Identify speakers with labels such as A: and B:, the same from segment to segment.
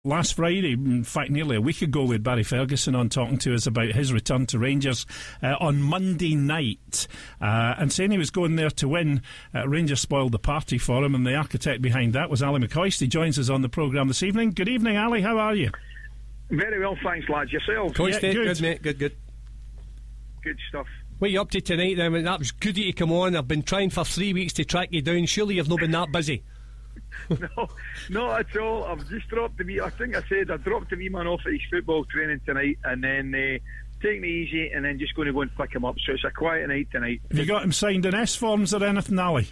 A: last Friday, in fact nearly a week ago, with Barry Ferguson on talking to us about his return to Rangers on Monday night, and saying he was going there to win. Rangers spoiled the party for him, and the architect behind that was Ali McCoist. He joins us on the programme this evening. Good evening, Ali, how are you?
B: Very well, thanks, lads. Yourself?
C: Good, mate, good.
B: Good stuff.
C: What are you up to tonight then? That was good of you to come on. I've been trying for 3 weeks to track you down. Surely you've not been that busy.
B: No, not at all. I've just dropped the wee, I think I said I dropped the wee man off at his football training tonight, and then taking it easy, and then just going to go and pick him up. So it's a quiet night tonight.
A: Have you got him signed in S forms or anything, Ali?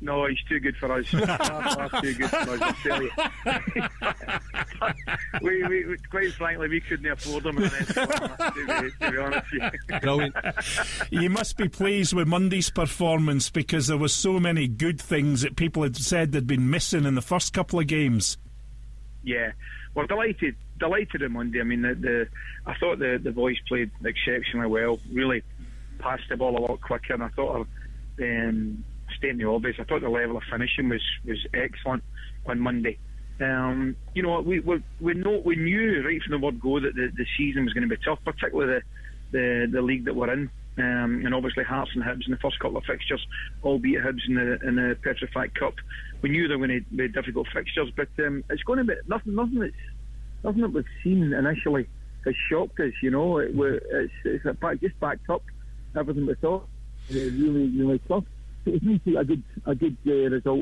B: No, he's too good for us. Far too good for us, I tell you. we quite frankly, we couldn't afford him in an S form, to be honest with you.
C: Brilliant.
A: You must be pleased with Monday's performance, because there was so many good things that people had said they'd been missing in the first couple of games.
B: Yeah, well, delighted on Monday. I mean, I thought the boys played exceptionally well. Really passed the ball a lot quicker, and I thought stating the obvious, I thought the level of finishing was excellent on Monday. You know, we knew right from the word go that the season was going to be tough, particularly the league that we're in, and obviously Hearts and Hibs in the first couple of fixtures, albeit Hibs in the Petrified Cup. We knew they were going to be difficult fixtures, but it's going to be nothing that we've seen initially has shocked us. You know, it's just backed up everything we thought. Really tough. It needs to be a good result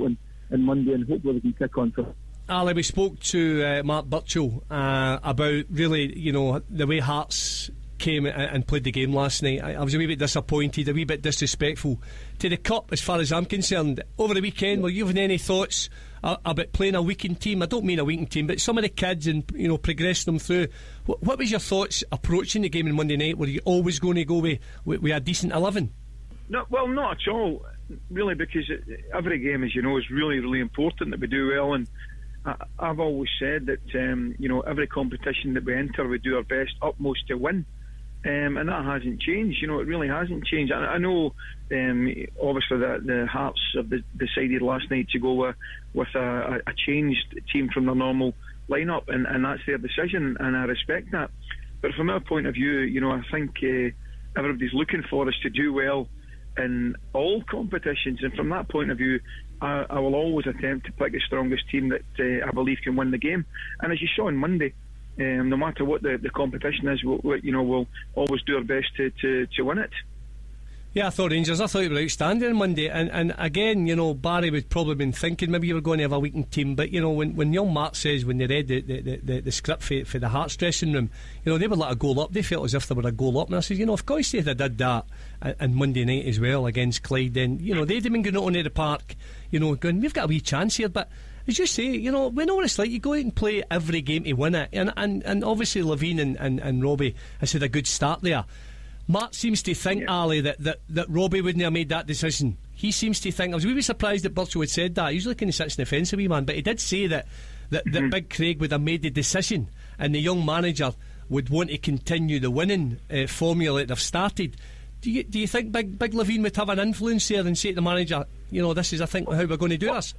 B: on Monday, and hopefully we can kick on for it.
C: Ali, we spoke to Mark Burchill about really, you know, the way Hearts came and played the game last night. I was a wee bit disappointed, a wee bit disrespectful to the Cup as far as I'm concerned. Over the weekend, were you having any thoughts about playing a weakened team? I don't mean a weakened team, but some of the kids and, you know, progressing them through. What was your thoughts approaching the game on Monday night? Were you always going to go with a decent 11?
B: No, well, not at all, really, because every game, as you know, is really, really important that we do well. And I've always said that, you know, every competition that we enter, we do our best, utmost to win. And that hasn't changed. You know, it really hasn't changed. I know, obviously, that the Hearts have decided last night to go with a changed team from their normal lineup, and that's their decision, and I respect that. But from our point of view, you know, I think everybody's looking for us to do well in all competitions, and from that point of view, I will always attempt to pick the strongest team that I believe can win the game. And as you saw on Monday, no matter what the competition is, we'll always do our best to win it.
C: Yeah, I thought you were outstanding on Monday, and again, you know, Barry would probably been thinking maybe you were going to have a weakened team, but you know, when young Mark says when they read the script for the Hearts dressing room, you know, they would let a goal up, they felt as if they were a goal up, and I said, you know, if Coisty had did that on Monday night as well against Clyde, then, you know, they'd have been going out onto the park, you know, going, we've got a wee chance here. But as you say, you know, we know what it's like. You go out and play every game to win it, and obviously Levine and Robbie has had a good start there. Mark seems to think, Ali, that Robbie wouldn't have made that decision. He seems to think, I was a wee bit surprised that Burchill had said that. He usually kind of sits in the fence a wee man, but he did say that Big Craig would have made the decision and the young manager would want to continue the winning formula that they've started. Do you think Big Levine would have an influence there and say to the manager, you know, this is, I think, how we're going to do this?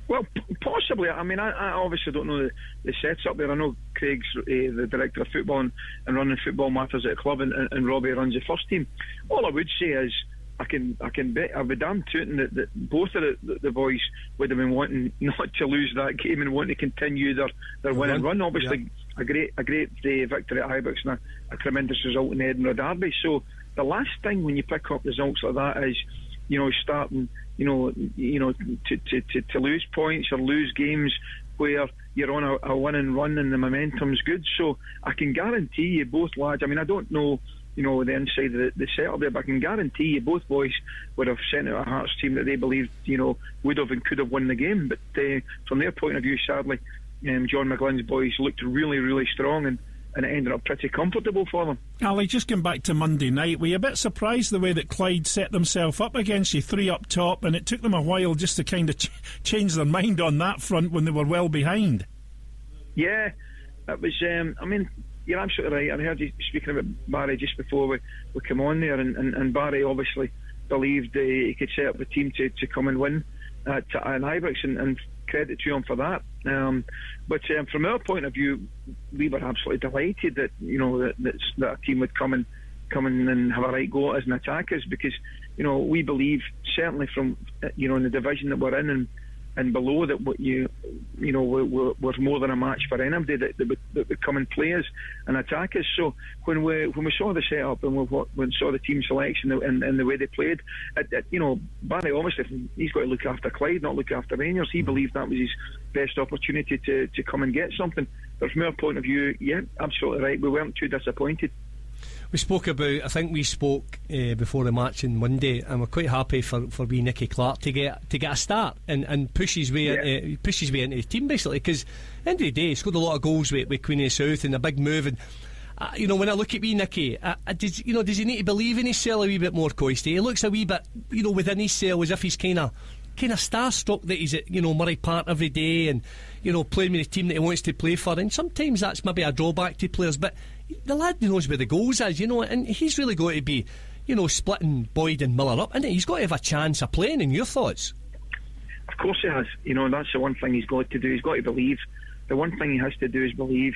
B: Well, possibly. I mean, I obviously don't know the setup there. I know Craig's the director of football and running football matters at the club, and Robbie runs the first team. All I would say is, I can bet, I'd be damn tooting that both of the boys would have been wanting not to lose that game and wanting to continue their win and run. Obviously, a great victory at Ibrox and a tremendous result in the Edinburgh Derby. So the last thing when you pick up results like that is, you know, starting, you know, to lose points or lose games where you're on a winning run and the momentum's good. So I can guarantee you both lads, I mean, I don't know, you know, the inside of the setup there, but I can guarantee you both boys would have sent out a Hearts team that they believed, you know, would have and could have won the game. But from their point of view, sadly, John McGlynn's boys looked really, really strong, and it ended up pretty comfortable for them.
A: Ali, just going back to Monday night, were you a bit surprised the way that Clyde set themselves up against you, 3 up top, and it took them a while just to kind of change their mind on that front when they were well behind? Yeah,
B: that was, I mean, you're absolutely right. I heard you speaking about Barry just before we come on there, and Barry obviously believed he could set up the team to come and win at Ibrox, and credit to him for that. But from our point of view, we were absolutely delighted that that a team would come in and have a right go at us and attack us, because we believe, certainly from in the division that we're in and below, that we're more than a match for anybody that would come and play us and attack us. So when we saw the setup and we saw the team selection and the way they played, Barry, obviously he's got to look after Clyde, not look after Rangers. He believed that was his best opportunity to come and get something. But from our point of view, yeah, absolutely right, we weren't too disappointed.
C: We spoke about, I think we spoke before the match on Monday, and we're quite happy for wee Nicky Clark to get a start and push his way into the team, basically, because at the end of the day he scored a lot of goals with Queen of the South and a big move. And when I look at wee Nicky, does he need to believe in himself a wee bit more, Coisty? He looks a wee bit within himself as if he's kind of starstruck that he's at Murray Park every day and playing with the team that he wants to play for. And sometimes that's maybe a drawback to players, but the lad knows where the goals is, and he's really got to be splitting Boyd and Miller up, and he's got to have a chance of playing. In your thoughts?
B: Of course he has. That's the one thing he's got to do. He's got to believe. The one thing he has to do is believe.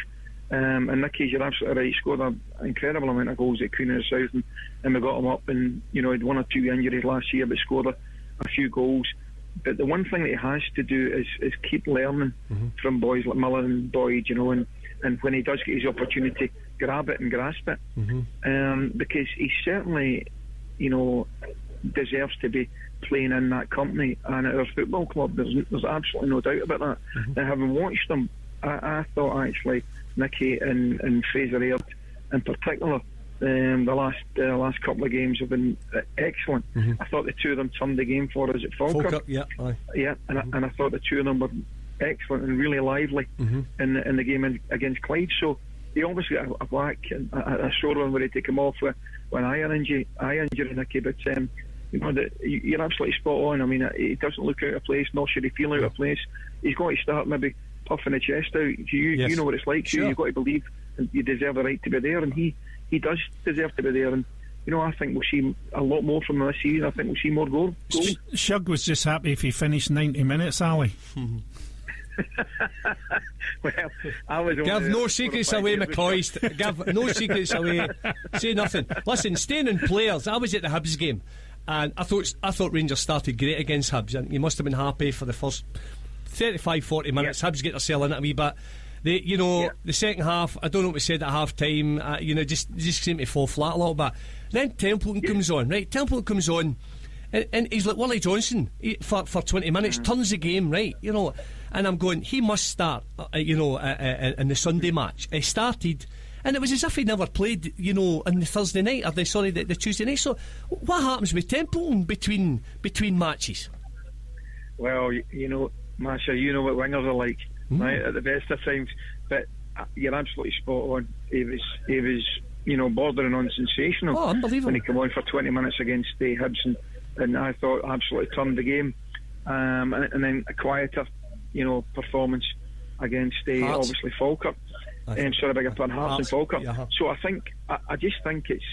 B: And Nicky, you're absolutely right, he scored an incredible amount of goals at Queen of the South, and we got him up, and he had 1 or 2 injuries last year but scored a few goals. But the one thing that he has to do is keep learning from boys like Miller and Boyd, and when he does get his opportunity, grab it and grasp it. Because he certainly deserves to be playing in that company and at our football club. There's absolutely no doubt about that. Now, having watched them, I thought actually Nicky and Fraser Aird in particular, the last couple of games have been excellent. I thought the two of them turned the game for us at Falkirk. And I thought the two of them were excellent and really lively in the game against Clyde. So they obviously got a whack and a sore one where they take him off with an eye injury, Nicky. But you're absolutely spot on. I mean, he doesn't look out of place, nor should he feel out of place. He's got to start maybe puffing the chest out. You know what it's like. Sure. You've got to believe and you deserve the right to be there, and he does deserve to be there. And I think we'll see a lot more from him this season. I think we'll see more goals.
A: Shug was just happy if he finished 90 minutes, Ali.
B: Well, I was
C: give no secrets away, McCoist. Give no secrets away. Say nothing. Listen, staying in players, I was at the Hibs game, and I thought Rangers started great against Hibs, and you must have been happy for the first 35-40 minutes. Hibs get their cell in it a wee bit. The second half, I don't know what we said at half time, just seemed to fall flat a little bit. Then Templeton comes on, right? Templeton comes on, and he's like Willie Johnson for 20 minutes, turns the game, right? And I'm going, he must start, in the Sunday match. He started, and it was as if he never played, on the Thursday night, the Tuesday night. So what happens with Templeton between matches?
B: Well, Masha, you know what wingers are like. Right, at the best of times, but you're absolutely spot on. He was bordering on sensational.
C: Oh, unbelievable!
B: When he came on for 20 minutes against Hibs, and I thought absolutely turned the game. And then a quieter, performance against obviously Falkirk. Sorry, I beg your pardon, Hearts and Falkirk. Yeah. So I just think it's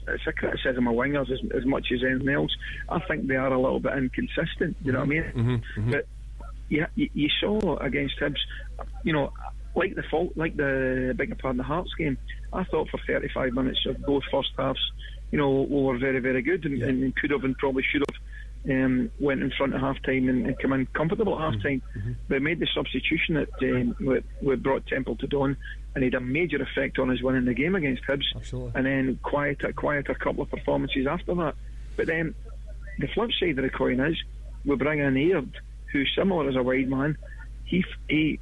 B: it's a criticism of wingers as much as anything else. I think they are a little bit inconsistent. You know what I mean? But you saw against Hibs, like the Hearts game. I thought for 35 minutes of both first halves, we were very, very good and could have and probably should have went in front at half time and come in comfortable at half time. They made the substitution that we brought Templeton on, and he had a major effect on us winning the game against Hibs. Absolutely. And then quieter couple of performances after that. But then the flip side of the coin is we bring in Aird, who's similar as a wide man. He is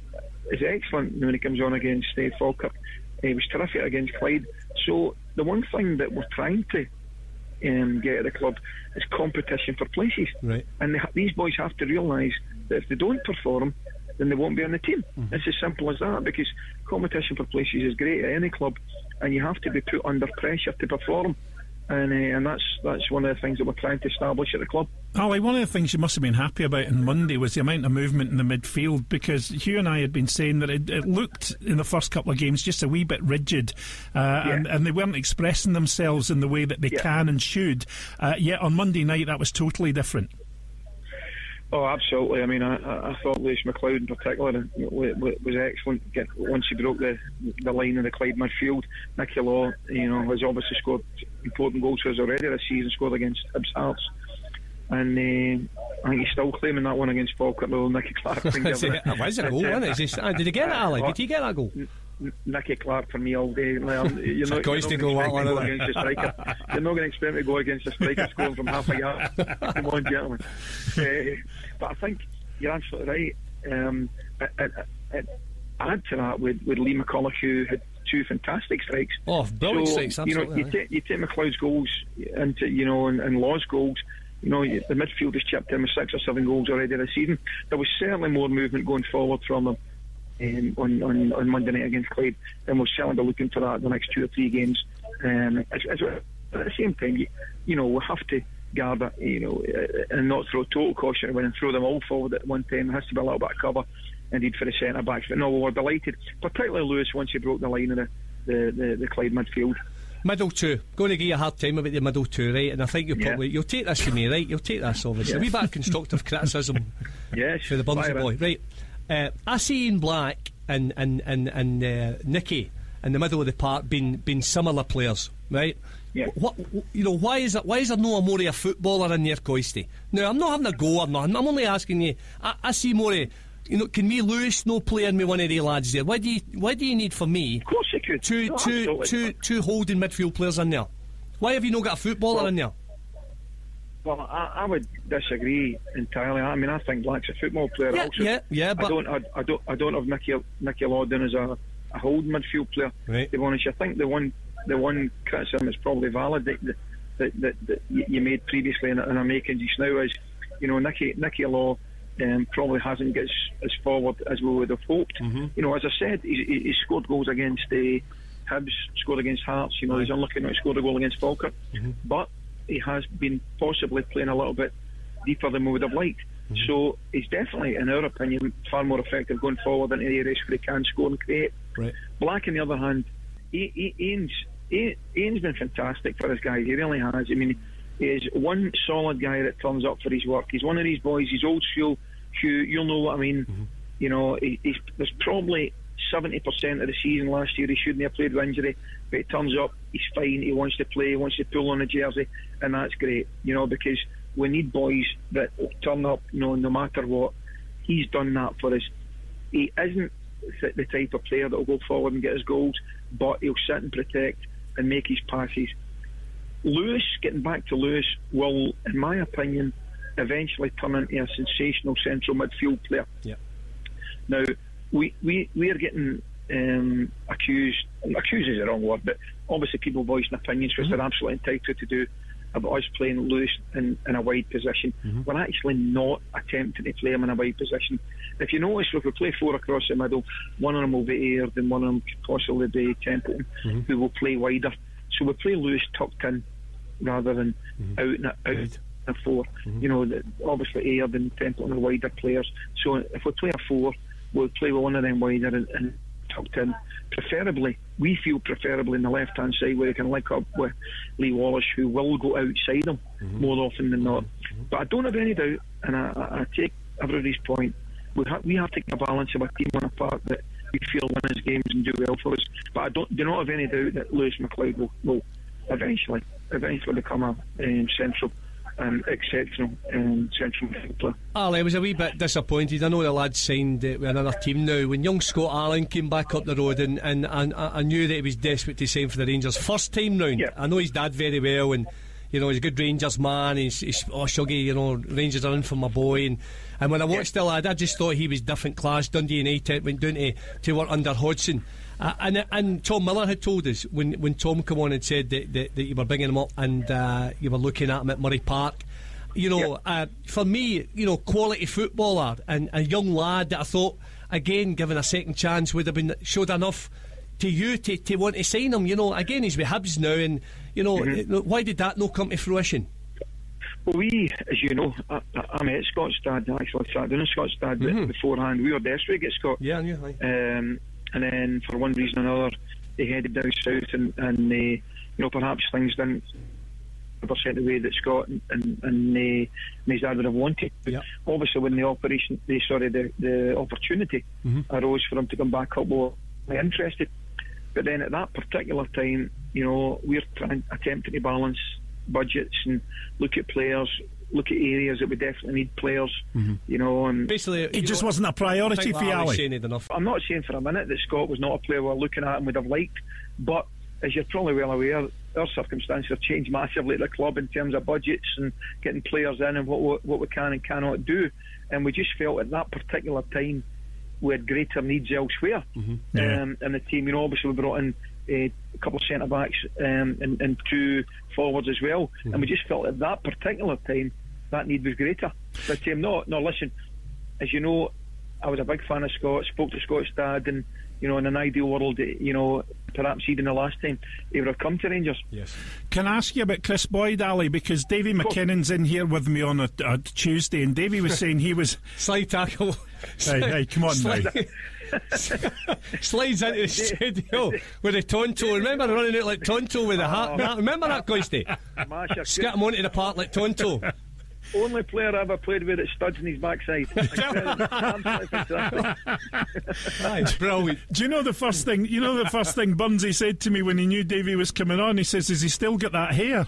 B: excellent when he comes on against Falkirk. He was terrific against Clyde. So the one thing that we're trying to get at the club is competition for places. Right. And these boys have to realise that if they don't perform, then they won't be on the team. It's as simple as that, because competition for places is great at any club, and you have to be put under pressure to perform. And that's one of the things that we're trying to establish at the club.
A: Ali, one of the things you must have been happy about on Monday was the amount of movement in the midfield, because Hugh and I had been saying that it looked in the first couple of games just a wee bit rigid, and they weren't expressing themselves in the way that they can and should. Yet on Monday night that was totally different.
B: Oh, absolutely. I mean, I thought Lewis McLeod in particular was excellent. Once he broke the line of the Clyde midfield, Nicky Law, has obviously scored important goals for us already this season. Scored against Hibs Hearts, and I think he's still claiming that one against Falkirk. Though Nicky Clark.
C: Was it a goal? Wasn't it? Did he get it, Ali? Did he get that goal?
B: Nicky Clark for me all day. You're not going to go against the striker. You're not going to expect me to go against a striker scoring from half a yard. Come on, gentlemen. But I think you're absolutely right. Add to that with Lee McCulloch, who had two fantastic strikes.
C: Oh, brilliant strikes! Absolutely.
B: You take McLeod's goals into and Law's goals. The midfield has chipped in with 6 or 7 goals already this season. There was certainly more movement going forward from them. On Monday night against Clyde, and we'll certainly be looking for that the next 2 or 3 games. At the same time, we have to guard it, and not throw total caution when and throw them all forward at one time. There has to be a little bit of cover, indeed, for the centre backs. But no, we were delighted, particularly Lewis, once he broke the line of the Clyde midfield.
C: Middle two, going to give you a hard time about the middle two, right? And I think you'll take this from me, right? You'll take this, obviously. A wee bit of constructive criticism for the Burnsy boy, right? I see Ian Black and Nicky in the middle of the park being similar players, right?
B: Yeah.
C: Why is there no more of a footballer in there, Coisty? Now, I'm not having a go or nothing. I'm only asking you. I see more of, can me Lewis no play in with one of the lads there? Why do you need for me?
B: Of course you could.
C: Two holding midfield players in there? Why have you not got a footballer in there?
B: Well, I would disagree entirely. I mean, I think Black's a football player also.
C: Yeah, but
B: I don't have Nicky Lawden as a holding midfield player. Right. To be honest, I think the one criticism is probably valid that you made previously, and I'm making just now is, Nicky Law probably hasn't got as forward as we would have hoped. Mm-hmm. As I said, he scored goals against Hibs, scored against Hearts. He's unlucky not to score a goal against Falkirk, but he has been possibly playing a little bit deeper than we would have liked. Mm-hmm. So he's definitely, in our opinion, far more effective going forward into areas where he can score and create.
C: Right.
B: Black, on the other hand, Ian's been fantastic for his guys. He really has. I mean, he is one solid guy that turns up for his work. He's one of these boys. He's old school. Hugh, you'll know what I mean. Mm-hmm. There's probably 70% of the season last year he shouldn't have played with injury, but he turns up, he's fine, he wants to play, he wants to pull on the jersey, and that's great, because we need boys that turn up, no matter what. He's done that for us. He isn't the type of player that will go forward and get his goals, but he'll sit and protect and make his passes. Lewis, getting back to Lewis, will, in my opinion, eventually turn into a sensational central midfield player.
C: Yeah.
B: Now, we are getting accused is the wrong word, but obviously people voicing opinions, which they're absolutely entitled to do, about us playing Lewis in a wide position. Mm-hmm. We're actually not attempting to play him in a wide position. If you notice, if we play 4 across the middle, one of them will be Aird and one of them could possibly be Templeton, who will play wider. So we play Lewis tucked in rather than out and 4. Obviously Aird and Templeton are wider players. So if we play a 4, we'll play with one of them wider and tucked in. We feel preferably in the left hand side, where he can link up with Lee Wallace, who will go outside him more often than not. But I don't have any doubt, and I take everybody's point, we have to get a balance of a team on a part that we feel win his games and do well for us. But I do not have any doubt that Lewis McLeod will eventually become a central exceptional central midfielder.
C: I was a wee bit disappointed. I know the lad signed with another team now. When young Scott Allen came back up the road, and I knew that he was desperate to sign for the Rangers first time round. Yeah. I know his dad very well, and he's a good Rangers man. He's Shuggy, Rangers are in for my boy. And when I watched the lad, I just thought he was different class. Dundee United went down to work under Hodgson. And Tom Miller had told us when Tom came on and said that you were bringing him up and you were looking at him at Murray Park. For me, quality footballer and a young lad that I thought, again, given a second chance, would have been showed enough to you to want to sign him. Again, he's with Hibs now, and why did that not come to fruition?
B: Well, we, as you know, I met Scott's dad. Actually, sat down with Scott's dad beforehand. We were desperate to get Scott.
C: Yeah, I knew.
B: And then, for one reason or another, they headed down south, and perhaps things didn't 100% the way that Scott and his dad would have wanted.
C: Yeah.
B: Obviously, when the opportunity arose for him to come back up, we were interested. But then at that particular time, we're attempting to balance budgets and look at players, look at areas that we definitely need players. And
C: basically,
A: it just wasn't a priority for you, Ali.
B: I'm not saying for a minute that Scott was not a player we're looking at and would have liked, but as you're probably well aware, our circumstances have changed massively at the club in terms of budgets and getting players in and what we can and cannot do. And we just felt at that particular time we had greater needs elsewhere in the team. Obviously we brought in a couple of centre backs and 2 forwards as well, and we just felt at that particular time that need was greater. But listen, as you know, I was a big fan of Scott, spoke to Scott's dad, and in an ideal world, perhaps even the last time he would have come to Rangers.
A: Yes. Can I ask you about Chris Boyd, Ali? Because Davy McKinnon's in here with me on a Tuesday, and Davy was saying he was
C: slide tackle.
A: Hey, come on now.
C: Slides into the studio with a Tonto. Remember running out like Tonto with a hat? Remember that, Coisty? Skip him onto the park like Tonto.
B: Only player I ever played with that studs in his backside.
C: That's brilliant.
A: Do you know the first thing? Burnsy said to me when he knew Davy was coming on? He says, "Has he still got that hair?"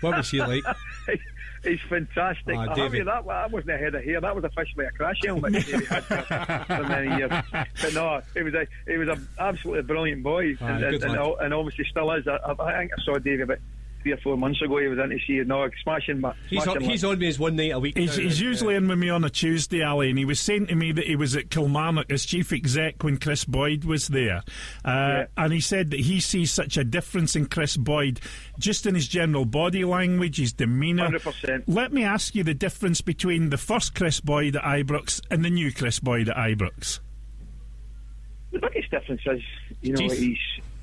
C: What was he like?
B: He's fantastic. I mean, that wasn't a head of hair. That was officially a crash helmet that he had for many years. But no, he was an absolutely brilliant boy, and obviously still is. I think I saw Davy about 3 or 4 months ago. He was in to see smashing.
C: He's on me as one night a week.
A: He's usually in with me on a Tuesday, Ali, and he was saying to me that he was at Kilmarnock as chief exec when Chris Boyd was there, and he said that he sees such a difference in Chris Boyd, just in his general body language, his demeanour.
B: 100%.
A: Let me ask you the difference between the first Chris Boyd at Ibrox and the new Chris Boyd at Ibrox.
B: The biggest difference is, he's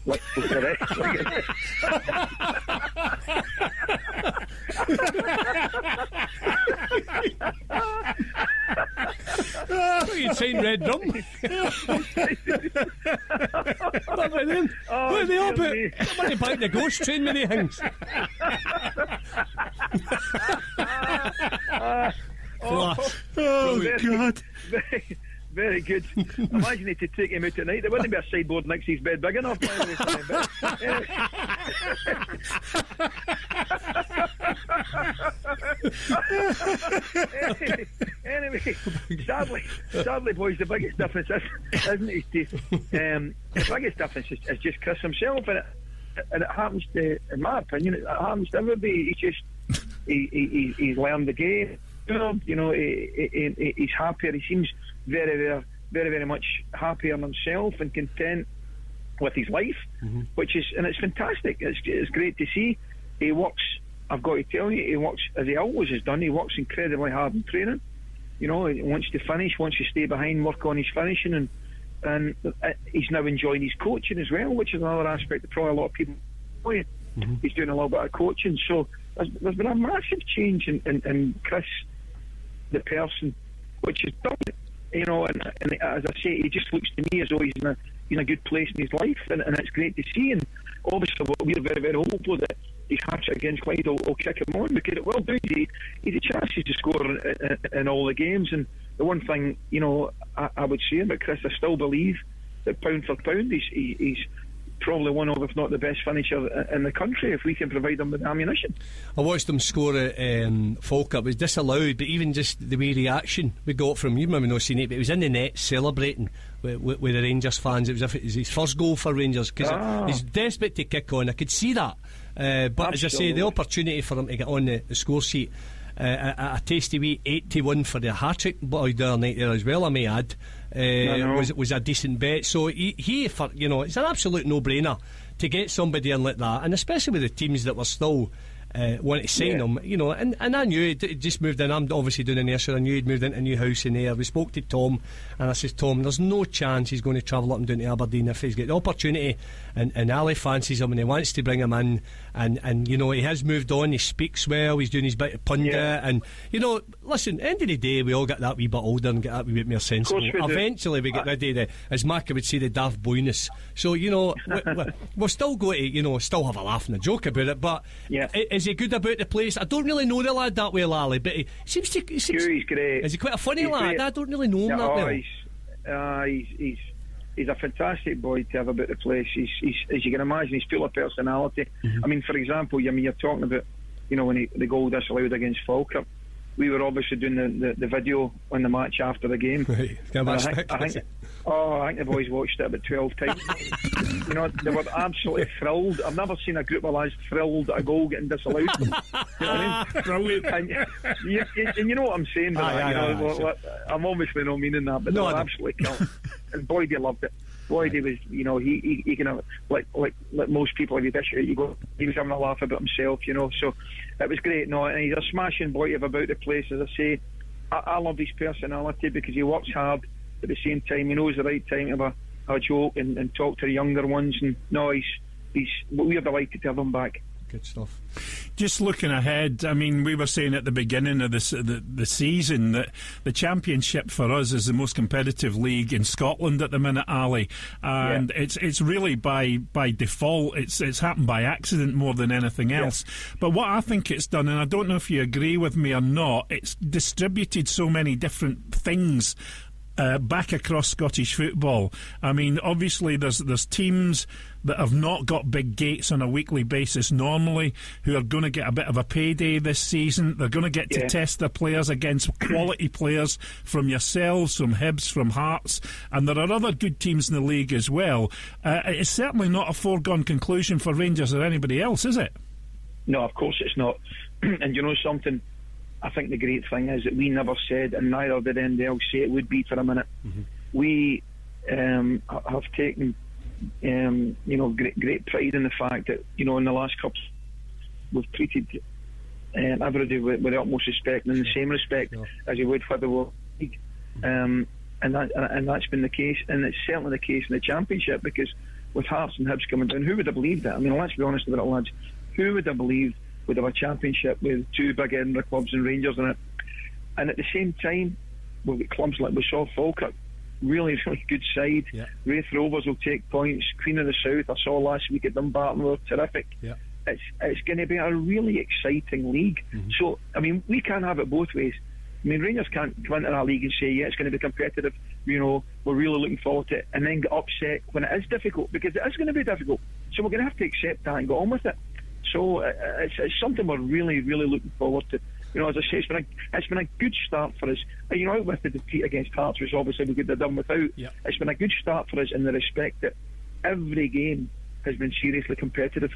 B: like correct.
C: You'd seen Red Rum. What about them? What are they all about? Somebody back the ghost train many things.
A: God.
B: Very good. Imagine if to take him out tonight. There wouldn't be a sideboard next to his bed big enough. Anyway, sadly, boys, the biggest difference isn't his teeth. The biggest difference is just Chris himself, and it happens to, in my opinion, it happens to everybody. He's learned the game. He's happier. He seems very, very much happier in himself and content with his life, which is, and it's fantastic. It's great to see. He works. I've got to tell you, he works as he always has done. He works incredibly hard in training. He wants to finish, wants to stay behind, work on his finishing, and he's now enjoying his coaching as well, which is another aspect that probably a lot of people enjoy. He's doing a little bit of coaching, so there's been a massive change in Chris, the person, which is brilliant. And as I say, he just looks to me as though he's in a good place in his life, and it's great to see. And obviously, we're very, very hopeful that his hat-trick against Clyde will kick him on, because it will do. He's a chances to score in all the games. And the one thing I would say about Chris, I still believe that pound for pound, he's probably one of, if not the best finisher in the country, if we can provide them with ammunition.
C: I watched him score at Falkirk. It was disallowed, but even just the way reaction we got from, you remember not seeing it, but he was in the net celebrating with the Rangers fans. It was as if it was his first goal for Rangers, because he's desperate to kick on. I could see that, but absolutely. As I say, the opportunity for him to get on the score sheet, a tasty wee 8-1 for the hat-trick boy the other night there as well, I may add, was a decent bet. So he for, it's an absolute no-brainer to get somebody in like that, and especially with the teams that were still want to sign him, and I knew he'd just moved in. I'm obviously doing an air, so I knew he'd moved into a new house in there. We spoke to Tom, and I says, Tom, there's no chance he's going to travel up and down to Aberdeen if he's got the opportunity, and Ali fancies him and he wants to bring him in, and he has moved on, he speaks well, he's doing his bit of pundit, and listen, end of the day, we all get that wee bit older and get that wee bit more sensible. Eventually we get rid of the, as Macca would say, the daft boyness. So we'll still go to still have a laugh and a joke about it, but is Is he good about the place? I don't really know the lad that well, Ali, but he seems to.
B: He's great.
C: Is he quite a funny
B: he's
C: lad?
B: Great.
C: I don't really know him that well.
B: He's a fantastic boy to have about the place. He's as you can imagine, he's full of personality. I mean, for example, you're talking about, when the goal disallowed against Falkirk. We were obviously doing the video on the match after the game.
C: Right.
B: I think the boys watched it about 12 times. They were absolutely thrilled. I've never seen a group of lads thrilled at a goal getting disallowed. You know what I mean?
A: Brilliant.
B: And you know what I'm saying by that. I'm obviously not meaning that, but they were absolutely killed. And boy, they loved it. Boy, he was, he can have, like most people, if you dish it, he was having a laugh about himself, so it was great. No, and he's a smashing boy to have about the place. As I say, I love his personality because he works hard. At the same time, he knows the right time to have a joke and talk to the younger ones. And no, we're delighted to have him back.
C: Good stuff.
A: Just looking ahead, I mean, we were saying at the beginning of the season that the Championship for us is the most competitive league in Scotland at the minute, Ali, and it's really by default. It's happened by accident more than anything else. But what I think it's done, and I don't know if you agree with me or not, it's distributed so many different things back across Scottish football. I mean, obviously there's teams that have not got big gates on a weekly basis normally, who are going to get a bit of a payday this season. They're going to get to test their players against quality players from yourselves, from Hibs, from Hearts, and there are other good teams in the league as well. It's certainly not a foregone conclusion for Rangers or anybody else, is it?
B: No, of course it's not. And you know something, I think the great thing is that we never said, and neither did NDL say it would be for a minute. We have taken great pride in the fact that, in the last couple we've treated everybody with the utmost respect, and in the same respect as you would for the World League. And that's been the case, and it's certainly the case in the Championship, because with Hearts and Hibs coming down, who would have believed that? I mean, let's be honest about it, lads. Who would have believed we'd have a Championship with two big Edinburgh clubs and Rangers in it? And at the same time, we've got clubs like we saw Falkirk, really good side. Wraith Rovers will take points. Queen of the South, I saw last week at Dumbarton, were terrific. It's going to be a really exciting league. So, I mean, we can't have it both ways. I mean, Rangers can't come into that league and say, it's going to be competitive, we're really looking forward to it, and then get upset when it is difficult, because it is going to be difficult. So we're going to have to accept that and go on with it. So it's something we're really, really looking forward to. As I say, it's been a good start for us. Out with the defeat against Hearts, which obviously we could have done without. It's been a good start for us in the respect that every game has been seriously competitive.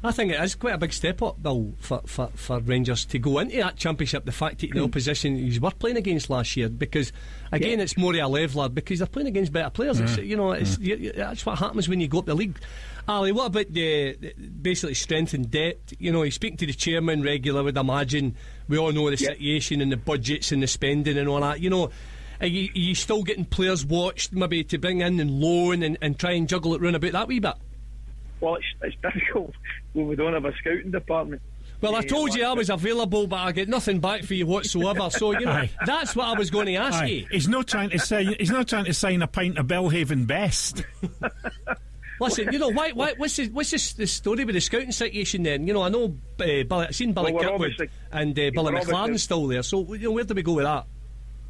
C: I think it is quite a big step up, Bill, for Rangers to go into that Championship. The fact that the opposition you were playing against last year, because again it's more of a leveller, because they're playing against better players. That's what happens when you go up the league. Ali, what about the basically strength and depth? You speak to the chairman regularly, would imagine. We all know the situation and the budgets and the spending and all that. Are you still getting players watched, maybe to bring in and loan and try and juggle it round about that wee bit?
B: Well, it's difficult when we don't have a scouting department.
C: Well, I told you I was available, but I get nothing back for you whatsoever. So that's what I was going to ask you.
A: He's not trying to sign a pint of Bellhaven Best.
C: Listen, what's the story with the scouting situation then? I know I've seen Billy Kirkwood and Billy McLaren's still there. So where do we go with that?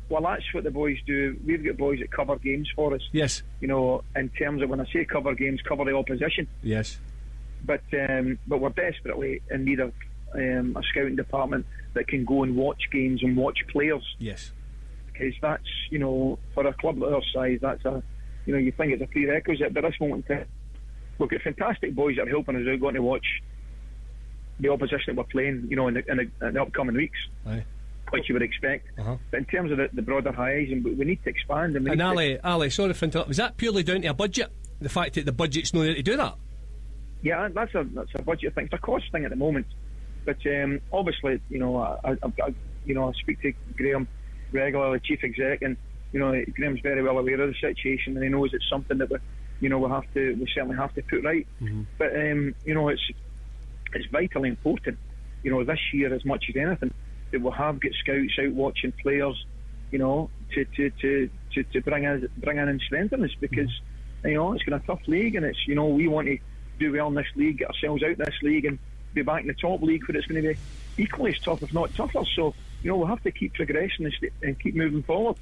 B: Well, that's what the boys do. We've got boys that cover games for us.
C: Yes.
B: In terms of, when I say cover games, cover the opposition.
C: Yes.
B: But we're desperately in need of a scouting department that can go and watch games and watch players.
C: Yes.
B: Because that's, for a club of our size, that's you think it's a prerequisite. But at this moment in time, we've got fantastic boys that are helping us out, going to watch the opposition that we're playing, in the upcoming weeks.
C: Aye.
B: Which you would expect. But in terms of the broader horizon, we need to expand.
C: And Ali, sorry for interrupting. Was that purely down to a budget? The fact that the budget's not there to do that?
B: Yeah, that's a budget thing. It's a cost thing at the moment. But obviously, I speak to Graham regularly, the chief exec, and Graham's very well aware of the situation, and he knows it's something that we certainly have to put right. But it's vitally important. This year, as much as anything, that we'll have got scouts out watching players, to bring in and strengthen us, because it's been a tough league, and it's we want to do well in this league, get ourselves out in this league, and be back in the top league where it's going to be equally as tough, if not tougher. So, we'll have to keep progressing and keep moving forward.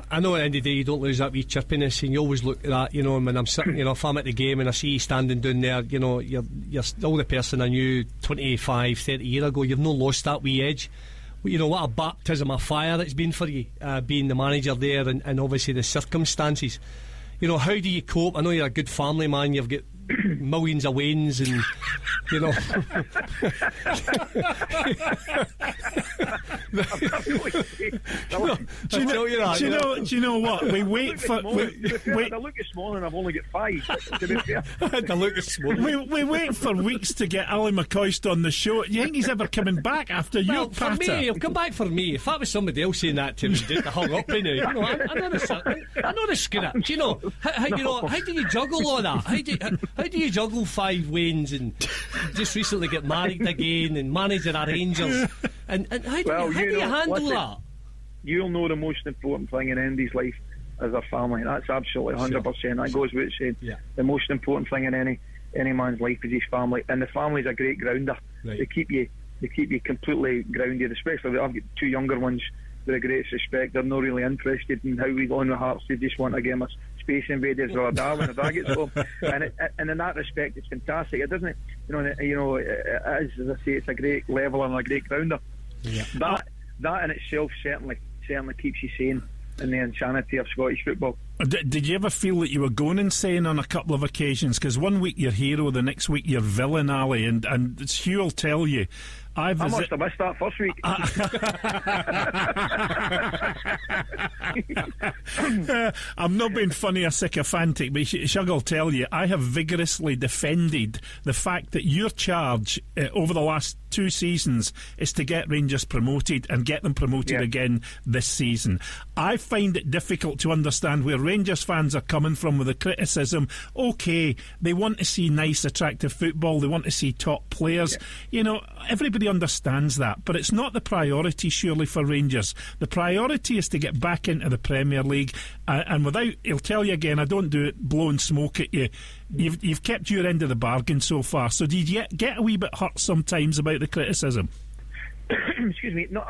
C: I know at the end of the day you don't lose that wee chirpiness, and you always look at that, and when I'm sitting, if I'm at the game and I see you standing down there, you're still the person I knew 25, 30 years ago. You've not lost that wee edge. What a baptism of fire it's been for you, being the manager there, and obviously the circumstances. How do you cope? I know you're a good family man, you've got millions of wains, and
A: do you know what? We wait for.
B: I look this morning, I've only got 5. To be fair,
A: we wait for weeks to get Ali McCoist on the show. Do you think he's ever coming back after you?
C: For me, he'll come back for me. If that was somebody else saying that to me, just hung up in it. I know the script. How do you juggle all that? How do you juggle 5 wains and just recently get married again and managing our Rangers? And how do you handle that?
B: You'll know the most important thing in Andy's life is their family. That's absolutely 100%. That goes without saying. Yeah. The most important thing in any man's life is his family, and the family's a great grounder. Right. They keep you completely grounded. Especially, I've got 2 younger ones with the greatest respect. They're not really interested in how we go on with Hearts. They just want to give us Space Invaders or a Darwin if that gets home. And in that respect, it's fantastic. It doesn't, as I say, it's a great level and a great grounder. Yeah. That in itself certainly keeps you sane in the insanity of Scottish football.
A: Did you ever feel that you were going insane on a couple of occasions? Because one week you're hero, the next week you're villain, Ali, and Hugh will tell you. I must have missed
B: that first week.
A: I'm not being funny or sycophantic, but Shug will tell you, I have vigorously defended the fact that your charge over the last 2 seasons is to get Rangers promoted and get them promoted again this season. I find it difficult to understand where Rangers fans are coming from with the criticism. OK, they want to see nice, attractive football, they want to see top players. Everybody understands that, but it's not the priority surely for Rangers. The priority is to get back into the Premier League, and without, he'll tell you again, I don't do it blowing smoke at you. You've kept your end of the bargain so far. So did you get a wee bit hurt sometimes about the criticism?
B: Excuse me. No,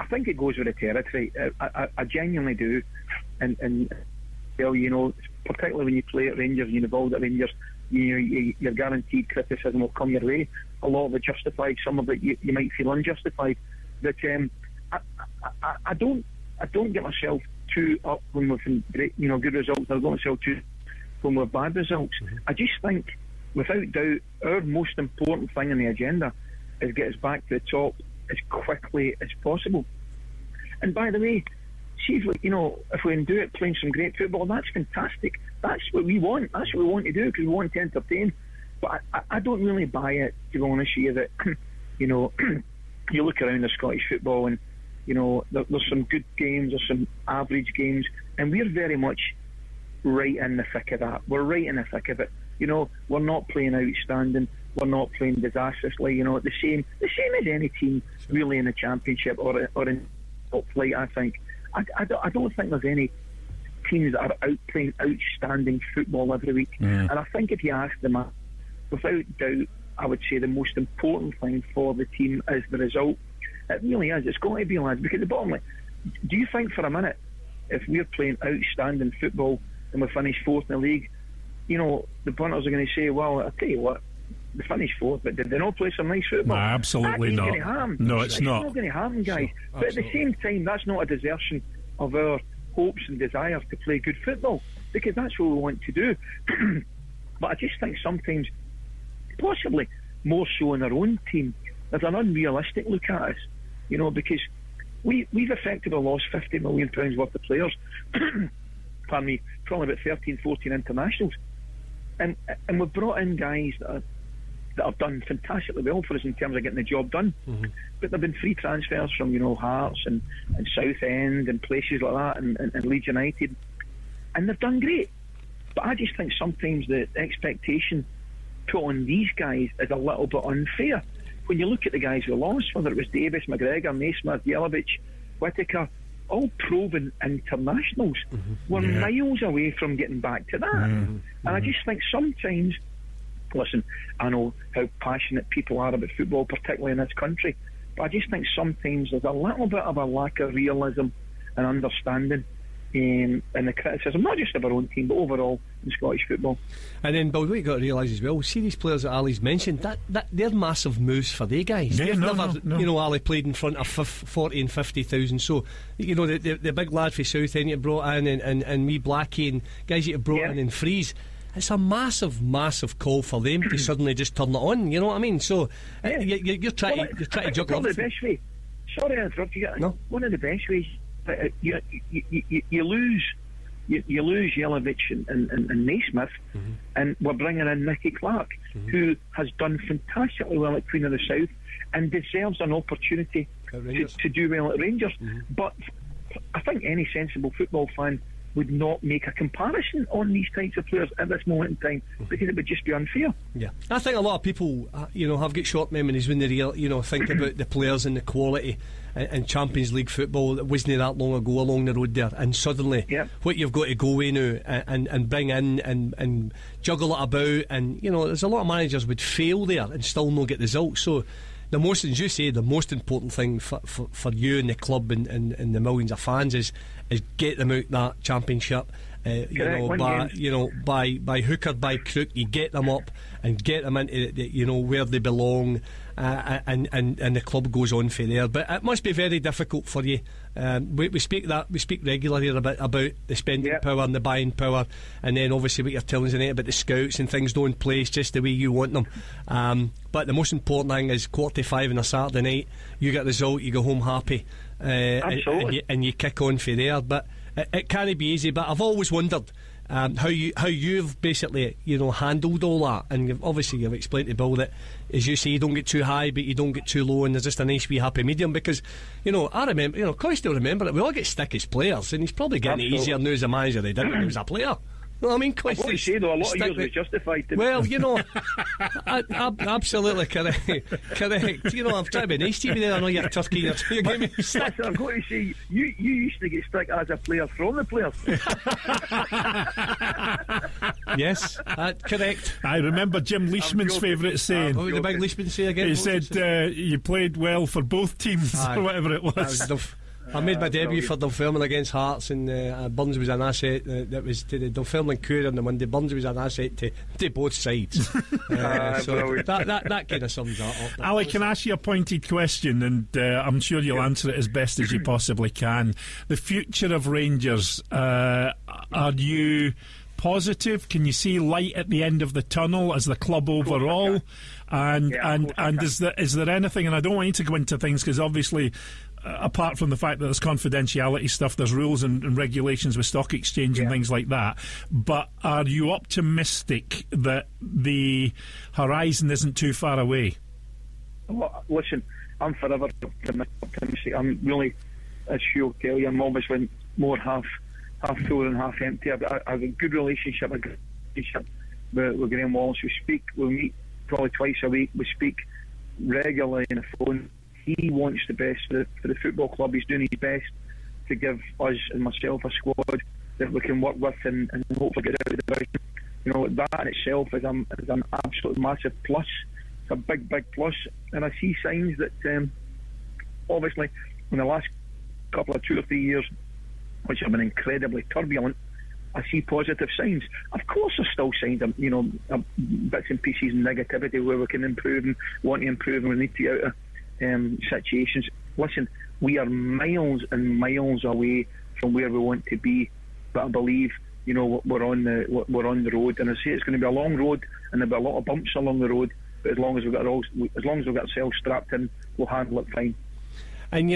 B: I think it goes with the territory. I genuinely do, and particularly when you play at Rangers, you're involved at Rangers, you're guaranteed criticism will come your way. A lot of it justified, some of it you might feel unjustified. But I don't get myself too up when we've great, good results. I don't get myself too when we've bad results. Mm-hmm. I just think, without doubt, our most important thing on the agenda is get us back to the top as quickly as possible. And by the way, see if we can do it playing some great football, that's fantastic. That's what we want. That's what we want to do, because we want to entertain. But I don't really buy it, to be honest with you, that you look around the Scottish football and there's some good games, there's some average games, and we're very much right in the thick of that. We're right in the thick of it. We're not playing outstanding. We're not playing disastrously. The same as any team really in the Championship or in top flight. I think. I don't think there's any teams that are playing outstanding football every week. And I think if you ask them, without doubt, I would say the most important thing for the team is the result. It really is. It's got to be, lads, because the bottom line, do you think for a minute, if we're playing outstanding football and we finish 4th in the league, the punters are going to say, well, I tell you what, they finished 4th, but did they not play some nice football?
A: No, absolutely not. No, it's not.
B: It's not going to happen, guys. But at the same time, that's not a desertion of our hopes and desires to play good football, because that's what we want to do. But I just think sometimes, possibly more so in our own team, there's an unrealistic look at us, because we've effectively lost £50 million worth of players. Pardon me, probably about 13, 14 internationals, and we've brought in guys that have done fantastically well for us in terms of getting the job done. Mm-hmm. But there've been free transfers from Hearts and Southend and places like that, and Leeds United, and they've done great. But I just think sometimes the expectation put on these guys is a little bit unfair. When you look at the guys we lost, whether it was Davis, McGregor, Naismith, Jelavic, Whittaker, all proven internationals, we're miles away from getting back to that. And I just think sometimes listen, I know how passionate people are about football, particularly in this country, but I just think sometimes there's a little bit of a lack of realism and understanding in the criticism, not just of our own team, but overall in Scottish football.
C: And then, Bill, what you've got to realise as well, see these players that Ali's mentioned, that they're massive moves for they guys.
A: Yeah,
C: They've
A: no.
C: You know, Ali played in front of 40 and 50,000, so, you know, the big lad for Southend you brought in, and me Blackie, and guys you brought in Freeze. It's a massive call for them to suddenly just turn it on, you know what I mean? So you're trying to juggle
B: the best way. Sorry I interrupted you.
C: No.
B: One of the best ways, you lose Jelic and Naismith, and we're bringing in Nicky Clark, who has done fantastically well at Queen of the South and deserves an opportunity to do well at Rangers. But I think any sensible football fan would not make a comparison on these types of players at this moment in time, because it would just be unfair.
C: Yeah, I think a lot of people, you know, have got short memories when they think about the players and the quality in Champions League football that wasn't that long ago along the road there, and suddenly what you've got to go away now and bring in and juggle it about, and you know, there's a lot of managers would fail there and still not get results. So the most, as you say, the most important thing for you and the club and the millions of fans is get them out that championship. By hook or by crook, you get them up and get them into where they belong, and the club goes on for there. But it must be very difficult for you. We speak regularly about the spending power and the buying power, and then obviously what you're telling us tonight about the scouts and things don't place just the way you want them. But the most important thing is 4:45 on a Saturday night, you get the result, you go home happy, and you kick on for there. But it can't be easy. But I've always wondered how you've basically handled all that, and you've explained to Bill that, as you say, you don't get too high but you don't get too low, and there's just a nice wee happy medium. Because I remember, Coist will remember that we all get stick as players, and he's probably getting it easier now as a manager than he did when he was a player. You know what I mean?
B: I've got to say though, a lot of yours was justified.
C: Well, absolutely correct. I'm trying to be nice to you there. I know you're turkey. You're giving me stick.
B: I've got to say, you used to get stick as a player from the players.
C: Yes, correct.
A: I remember Jim Leishman's favourite saying.
C: What did the big Leishman say again?
A: He said you played well for both teams, or whatever it was.
C: I made my debut for Dunfermline against Hearts, and Burns was an asset. That was to the Dunfermline Courier on the Monday. Burns was an asset to both sides. So that kind of sums that up.
A: Ali, can I ask you a pointed question, and I'm sure you'll answer it as best as you possibly can. The future of Rangers, are you positive? Can you see light at the end of the tunnel as the club overall? And is there anything? And I don't want you to go into things, because obviously, apart from the fact that there's confidentiality stuff, there's rules and regulations with stock exchange and things like that, but are you optimistic that the horizon isn't too far away?
B: Well, listen, I'm forever optimistic. I'm really, as Hugh will tell you, I'm obviously more half full than half empty. I have a good relationship with Graham Wallace. We'll meet probably twice a week. We speak regularly on the phone. He wants the best for the football club. He's doing his best to give us and myself a squad that we can work with and hopefully get out of the division. That in itself is an absolute massive plus. It's a big plus, and I see signs that obviously in the last couple of 2 or 3 years, which have been incredibly turbulent, I see positive signs. Of course there's still signs of bits and pieces and negativity where we can improve and want to improve, and we need to get out of situations. Listen, we are miles and miles away from where we want to be, but I believe we're on the road, and I say it's going to be a long road and there'll be a lot of bumps along the road, but as long as we've got ourselves strapped in, we'll handle it fine.
C: And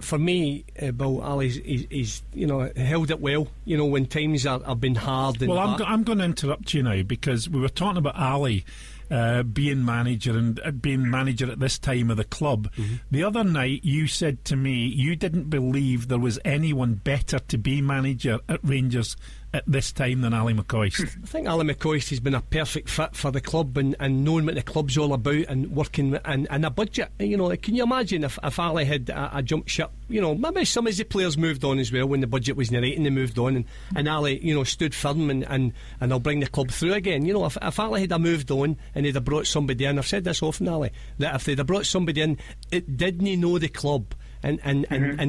C: for me, Bill, Ali's he's held it well. When times have been hard.
A: Well, I'm going to interrupt you now, because we were talking about Ali being manager and being manager at this time of the club. The other night you said to me you didn't believe there was anyone better to be manager at Rangers at this time than Ali McCoist?
C: I think Ali McCoist has been a perfect fit for the club, and knowing what the club's all about and working and a budget. You know, can you imagine if Ali had a jump ship? You know, maybe some of the players moved on as well when the budget wasn't right and they moved on, and Ali, you know, stood firm and they'll bring the club through again. You know, if Ali had moved on and they'd have brought somebody in, I've said this often, Ali, that if they'd have brought somebody in, it didn't know the club. And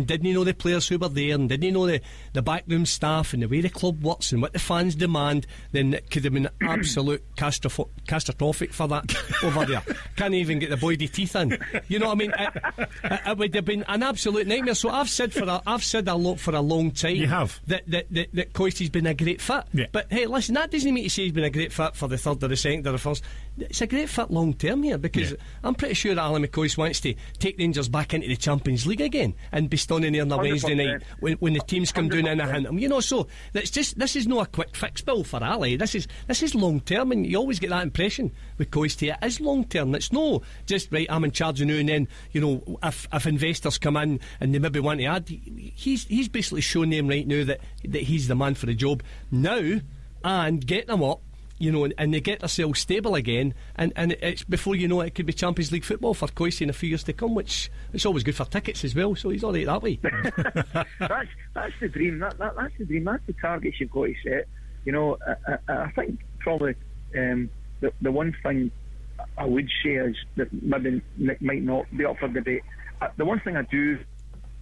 C: didn't know the players who were there, and didn't know the backroom staff and the way the club works and what the fans demand, then it could have been absolute catastrophic for that over there. Can't even get the boydie teeth in. You know what I mean? It would have been an absolute nightmare. So I've said for a long time.
A: You have
C: that Coistie's been a great fit.
A: Yeah.
C: But hey, listen, that doesn't mean to say he's been a great fit for the third or the second or the first. It's a great fit long term here, because I'm pretty sure that Ali McCoist wants to take Rangers back into the Champions League again and be standing there on a
B: 100%.
C: Wednesday night when the teams come down in a hint. You know, so that's just, this is not a quick fix, Bill, for Ali. This is long term, and you always get that impression with Coistie. It is long term. It's no just right, I'm in charge of now, and then, you know, if investors come in and they maybe want to add, he's basically shown them right now that he's the man for the job now, and get them up. You know, and they get themselves stable again, and it's before you know it could be Champions League football for Coistie in a few years to come, which it's always good for tickets as well. So he's all right that way.
B: that's the dream. That's the dream. That's the target you've got to set. You know, I think probably the one thing I would say is that maybe Nick might not be up for debate. The one thing I do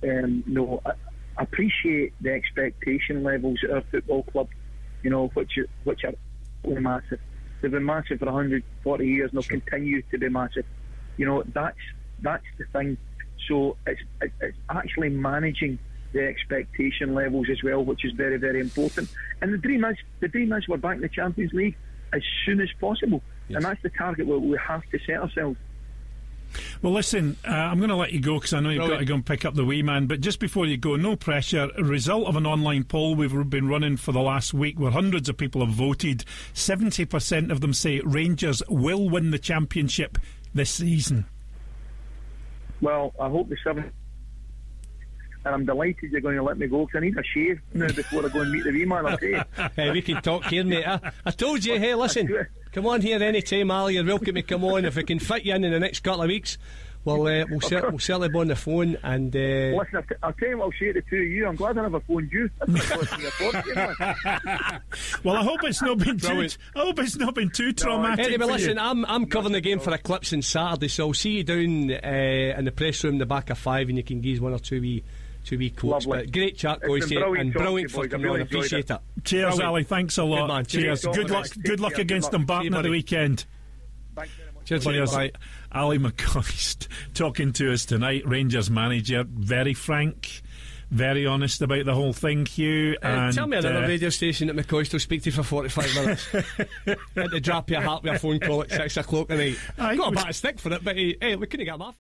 B: know, I appreciate the expectation levels at our football club. You know, which are massive. They've been massive for 140 years, and they'll continue to be massive. You know, that's the thing. So it's actually managing the expectation levels as well, which is very, very important. And the dream is we're back in the Champions League as soon as possible, and that's the target we have to set ourselves.
A: Well, listen, I'm going to let you go because I know you've got to go and pick up the wee man. But just before you go, no pressure. A result of an online poll we've been running for the last week, where hundreds of people have voted. 70% of them say Rangers will win the championship this season.
B: Well, I hope the 7. And I'm delighted you're going to let me go, because I need a shave now before I go and meet the wee man. I'll tell you.
C: Hey, we can talk here, mate. I told you. Hey, listen, come on here any time, Ali. You're welcome to come on. If we can fit you in the next couple of weeks, we'll certainly be on the phone. And
B: listen, I'll tell you what I'll say to the two of you. I'm glad I never phoned you.
A: Well, I hope it's not been too traumatic.
C: Anyway, listen, I'm covering the game for Eklipse on Saturday, so I'll see you down in the press room, the back of 5, and you can give one or two wee quotes. But great chat, Coistie, and brilliant for coming on. Appreciate it.
A: Cheers,
C: brilliant.
A: Ali. Thanks a lot.
C: Good man.
A: Cheers. Good luck against Dumbarton at the weekend.
B: Thanks very much.
C: Cheers. Bye.
A: Ali McCoist talking to us tonight, Rangers manager. Very frank, very honest about the whole thing, Hugh. And
C: tell me another radio station that McCoist will speak to for 45 minutes. Had to drop your heart with a phone call at 6 o'clock at night. Got a bit of stick for it, but hey, we couldn't get him off.